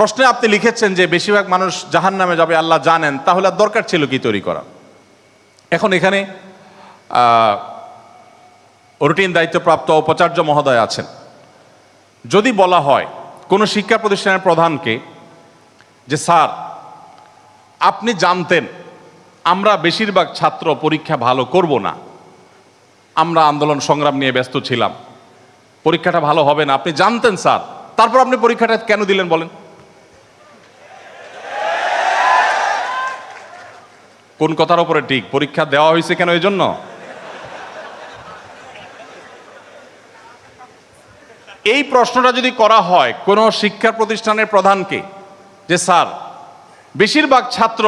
প্রশ্নে আপনি লিখেছেন যে বেশিরভাগ মানুষ জাহান্নামে যাবে আল্লাহ জানেন, তাহলে আর দরকার ছিল কি তৈরি করা? এখন এখানে রুটিন দায়িত্বপ্রাপ্ত উপাচার্য মহোদয় আছেন। যদি বলা হয় কোনো শিক্ষা প্রতিষ্ঠানের প্রধানকে যে স্যার আপনি জানতেন আমরা বেশিরভাগ ছাত্র পরীক্ষা ভালো করব না, আমরা আন্দোলন সংগ্রাম নিয়ে ব্যস্ত ছিলাম, পরীক্ষাটা ভালো হবে না, আপনি জানতেন স্যার, তারপর আপনি পরীক্ষাটা কেন দিলেন বলেন? কোন কথার উপরে ঠিক? পরীক্ষা দেওয়া হয়েছে কেন এই জন্য? এই প্রশ্নটা যদি করা হয় কোনো শিক্ষা প্রতিষ্ঠানের প্রধানকে যে স্যার বেশিরভাগ ছাত্র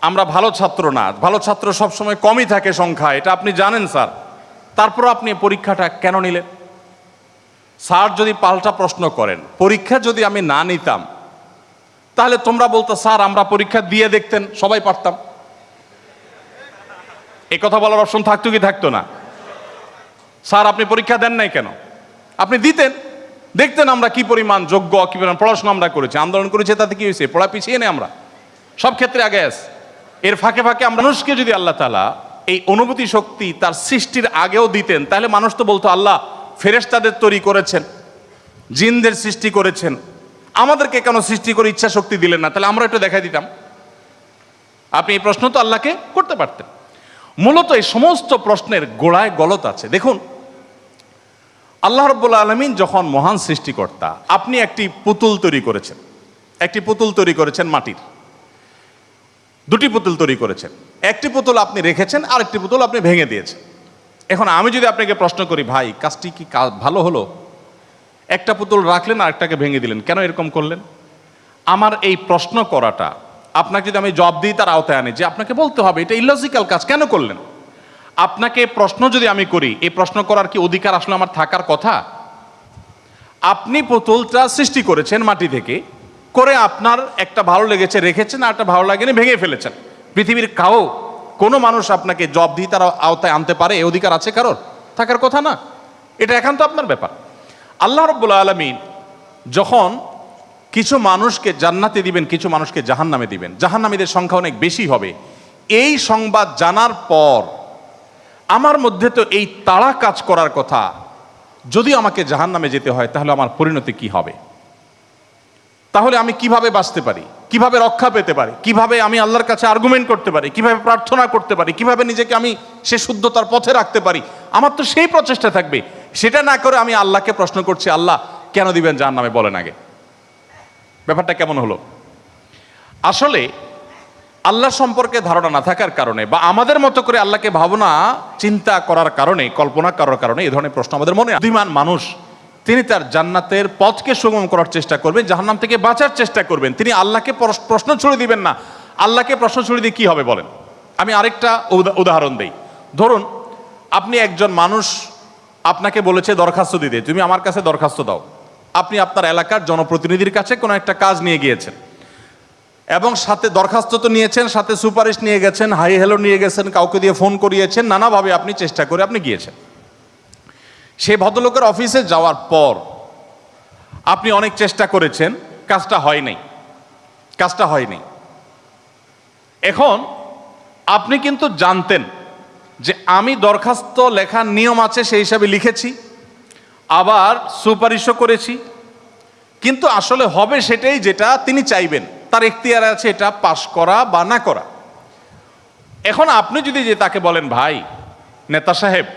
আমরা ভালো ছাত্র না, ভালো ছাত্র সবসময় কমই থাকে সংখ্যা, এটা আপনি জানেন স্যার, তারপর আপনি পরীক্ষাটা কেন নিলেন? স্যার যদি পাল্টা প্রশ্ন করেন পরীক্ষা যদি আমি না নিতাম তাহলে তোমরা বলতো স্যার আমরা পরীক্ষা দিয়ে দেখতেন সবাই পারতাম, এই কথা বলার অপশন থাকতো কি থাকতো না? স্যার আপনি পরীক্ষা দেন নাই কেন? আপনি দিতেন, দেখতেন আমরা কি পরিমাণ যোগ্য, কি পরিমাণ পড়াশোনা আমরা করেছি, আন্দোলন করেছি, তাতে কি হয়েছে? পড়া পিছিয়ে নেই আমরা, সব ক্ষেত্রে আগে আছি। এর ফাঁকে ফাঁকে আমরা মানুষকে যদি আল্লাহ তাআলা এই অনুভূতি শক্তি তার সৃষ্টির আগেও দিতেন তাহলে মানুষ তো বলতো আল্লাহ ফেরেশতাদের তৈরি করেছেন, জিনদের সৃষ্টি করেছেন, আমাদেরকে কেন সৃষ্টি করে ইচ্ছা শক্তি দিলেন না? তাহলে আমরা একটু দেখাই দিতাম। আপনি এই প্রশ্ন তো আল্লাহকে করতে পারতেন। মূলত এই সমস্ত প্রশ্নের গোড়ায় গলত আছে। দেখুন আল্লাহ রাব্বুল আলামিন যখন মহান সৃষ্টিকর্তা, আপনি একটি পুতুল তৈরি করেছেন, একটি পুতুল তৈরি করেছেন মাটির, দুটি পুতুল তৈরি করেছেন, একটি পুতুল আপনি রেখেছেন আর একটি পুতুল আপনি ভেঙে দিয়েছেন। এখন আমি যদি আপনাকে প্রশ্ন করি ভাই কাজটি কি ভালো হলো? একটা পুতুল রাখলেন আর একটাকে ভেঙে দিলেন, কেন এরকম করলেন? আমার এই প্রশ্ন করাটা আপনাকে যদি আমি জবাব দিই তার আওতায় আনি যে আপনাকে বলতে হবে এটা ইলজিক্যাল কাজ, কেন করলেন? আপনাকে প্রশ্ন যদি আমি করি এই প্রশ্ন করার কি অধিকার আসলে আমার থাকার কথা? আপনি পুতুলটা সৃষ্টি করেছেন মাটি থেকে, করে আপনার একটা ভালো লেগেছে রেখেছেন আর একটা ভালো লাগেনি ভেঙে ফেলেছেন। পৃথিবীর কোনো মানুষ আপনাকে জবাব দিয়ে তার আওতায় আনতে পারে এই অধিকার আছে কারোর? থাকার কথা না, এটা একান্ত আপনার ব্যাপার। আল্লাহ রাব্বুল আলামিন যখন কিছু মানুষকে জান্নাতে দিবেন, কিছু মানুষকে জাহান্নামে দিবেন, জাহান্নামীদের সংখ্যা অনেক বেশি হবে, এই সংবাদ জানার পর আমার মধ্যে তো এই তাড়া কাজ করার কথা, যদি আমাকে জাহান্নামে যেতে হয় তাহলে আমার পরিণতি কি হবে? তাহলে আমি কিভাবে বাঁচতে পারি, কিভাবে রক্ষা পেতে পারি, কিভাবে আমি আল্লাহর কাছে আর্গুমেন্ট করতে পারি, কিভাবে প্রার্থনা করতে পারি, কিভাবে নিজেকে আমি সে শুদ্ধতার পথে রাখতে পারি? আমার তো সেই প্রচেষ্টা থাকবে। সেটা না করে আমি আল্লাহকে প্রশ্ন করছি আল্লাহ কেন দিবেন জাহান্নামে, বলেন আগে। ব্যাপারটা কেমন হলো? আসলে আল্লাহ সম্পর্কে ধারণা না থাকার কারণে বা আমাদের মতো করে আল্লাহকে ভাবনা চিন্তা করার কারণে, কল্পনা করার কারণে এই ধরনের প্রশ্ন আমাদের মনে। বুদ্ধিমান মানুষ তিনি তার জান্নাতের পথকে সুগম করার চেষ্টা করবেন, জাহান্নাম থেকে বাঁচার চেষ্টা করবেন। তিনি আল্লাহকে প্রশ্ন ছুড়ে দিবেন না। আল্লাহকে প্রশ্ন ছুড়ে দিয়ে কি হবে বলেন? আমি আরেকটা উদাহরণ দেই। ধরুন আপনি একজন মানুষ, আপনাকে বলেছে দরখাস্ত দিতে, তুমি আমার কাছে দরখাস্ত দাও। আপনি আপনার এলাকার জনপ্রতিনিধির কাছে কোনো একটা কাজ নিয়ে গিয়েছেন এবং সাথে দরখাস্ত তো নিয়েছেন, সাথে সুপারিশ নিয়ে গেছেন, হাই হ্যালো নিয়ে গেছেন, কাউকে দিয়ে ফোন করিয়েছেন, নানাভাবে আপনি চেষ্টা করে আপনি গিয়েছেন। সেই ভদ্রলোকের অফিসে যাওয়ার পর আপনি অনেক চেষ্টা করেছেন, কাজটা হয়নি। এখন আপনি কিন্তু জানতেন যে আমি দরখাস্ত লেখার নিয়ম আছে সেই হিসাবে লিখেছি, আবার সুপারিশও করেছি, কিন্তু আসলে হবে সেটাই যেটা তিনি চাইবেন, তার এখতিয়ার আছে এটা পাশ করা বা না করা। এখন আপনি যদি যে তাকে বলেন ভাই নেতা সাহেব,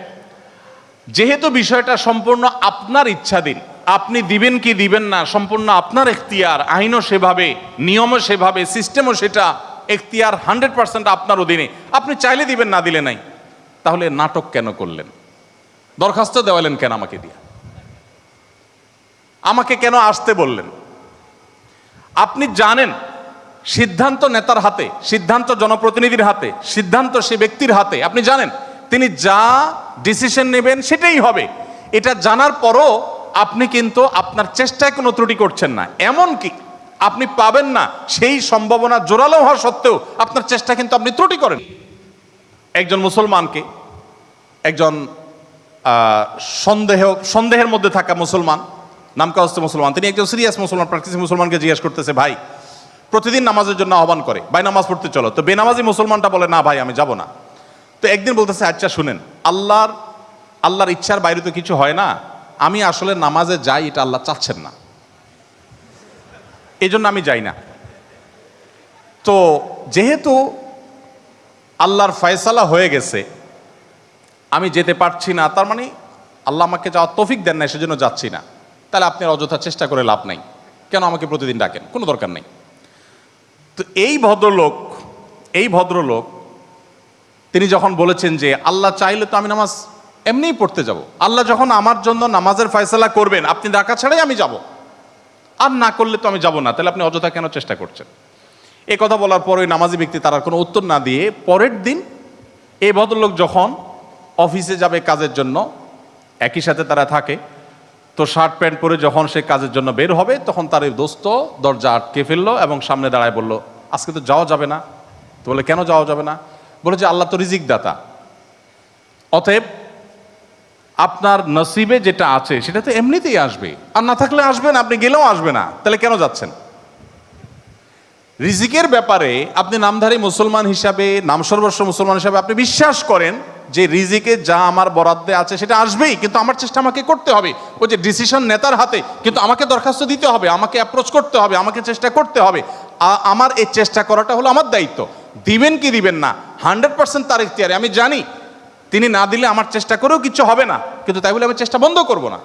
যেহেতু বিষয়টা সম্পূর্ণ আপনার ইচ্ছাধীন, আপনি দিবেন কি দিবেন না সম্পূর্ণ আপনার এখতিয়ার, আইনও সেভাবে, নিয়মও সেভাবে, সিস্টেমও সেটা, এখতিয়ার 100% আপনার অধীনে, আপনি চাইলে দিবেন না দিলে নাই, তাহলে নাটক কেন করলেন? দরখাস্ত দেওয়ালেন কেন আমাকে দিয়ে? আমাকে কেন আসতে বললেন? আপনি জানেন সিদ্ধান্ত নেতার হাতে, সিদ্ধান্ত জনপ্রতিনিধির হাতে, সিদ্ধান্ত সে ব্যক্তির হাতে, আপনি জানেন তিনি যা ডিসিশন নেবেন সেটাই হবে। এটা জানার পরও আপনি কিন্তু আপনার চেষ্টায় কোনো ত্রুটি করছেন না, এমনকি আপনি পাবেন না সেই সম্ভাবনা জোরালো হওয়া সত্ত্বেও আপনার চেষ্টা কিন্তু আপনি ত্রুটি করেন। একজন মুসলমানকে, একজন সন্দেহের মধ্যে থাকা মুসলমান নামকাওস্তে মুসলমান, তিনি একজন সিরিয়াস মুসলমান, প্র্যাকটিসিং মুসলমানকে জিজ্ঞেস করতেছে, ভাই প্রতিদিন নামাজের জন্য আহ্বান করে, ভাই নামাজ পড়তে চলো। তো বেনামাজি মুসলমানটা বলে, না ভাই আমি যাব না। তো একদিন বলতেছে, আচ্ছা শুনেন, আল্লাহর ইচ্ছার বাইরে তো কিছু হয় না, আমি আসলে নামাজে যাই, এটা আল্লাহ চাচ্ছেন না, এই জন্য আমি যাই না। তো যেহেতু আল্লাহর ফয়সালা হয়ে গেছে, আমি যেতে পারছি না, তার মানে আল্লাহ আমাকে যাওয়ার তৌফিক দেন না, সেজন্য যাচ্ছি না। তাহলে আপনি অযথা চেষ্টা করে লাভ নাই, কেন আমাকে প্রতিদিন ডাকেন, কোনো দরকার নেই। তো এই ভদ্রলোক তিনি যখন বলেছেন যে আল্লাহ চাইলে তো আমি নামাজ এমনিই পড়তে যাব, আল্লাহ যখন আমার জন্য নামাজের ফয়সালা করবেন, আপনি ডাকা ছাড়াই আমি যাব, আর না করলে তো আমি যাব না, তাহলে আপনি অযথা কেন চেষ্টা করছেন? এই কথা বলার পর ওই নামাজি ব্যক্তি তার কোনো উত্তর না দিয়ে পরের দিন এই ভদ্রলোক যখন অফিসে যাবে কাজের জন্য, একই সাথে তারা থাকে, তো শার্ট প্যান্ট পরে যখন সে কাজের জন্য বের হবে, তখন তার এই দোস্ত দরজা আটকে ফেললো এবং সামনে দাঁড়ায় বলল, আজকে তো যাওয়া যাবে না। তো বলে, কেন যাওয়া যাবে না? বলে যে আল্লাহ তো রিজিক দাতা, অতএব আপনার নসিবে যেটা আছে সেটা তো এমনিতেই আসবে, আর না থাকলে আসবে না, আপনি গেলেও আসবে না, তাহলে কেন যাচ্ছেন? রিজিকের ব্যাপারে আপনি নামধারী মুসলমান হিসাবে, নামসর্বস্ব মুসলমান হিসাবে আপনি বিশ্বাস করেন যে রিজিকে যা আমার বরাদ্দে আছে সেটা আসবেই, কিন্তু আমার চেষ্টা আমাকে করতে হবে। ওই যে ডিসিশন নেতার হাতে, কিন্তু আমাকে দরখাস্ত দিতে হবে, আমাকে অ্যাপ্রোচ করতে হবে, আমাকে চেষ্টা করতে হবে। আমার এই চেষ্টা করাটা হলো আমার দায়িত্ব। দিবেন কি দিবেন না 100% তার ইখতিয়ারে। আমি জানি তিনি না দিলে আমার চেষ্টা করেও কিছু হবে না, কিন্তু তাই বলে আমি চেষ্টা বন্ধ করব না।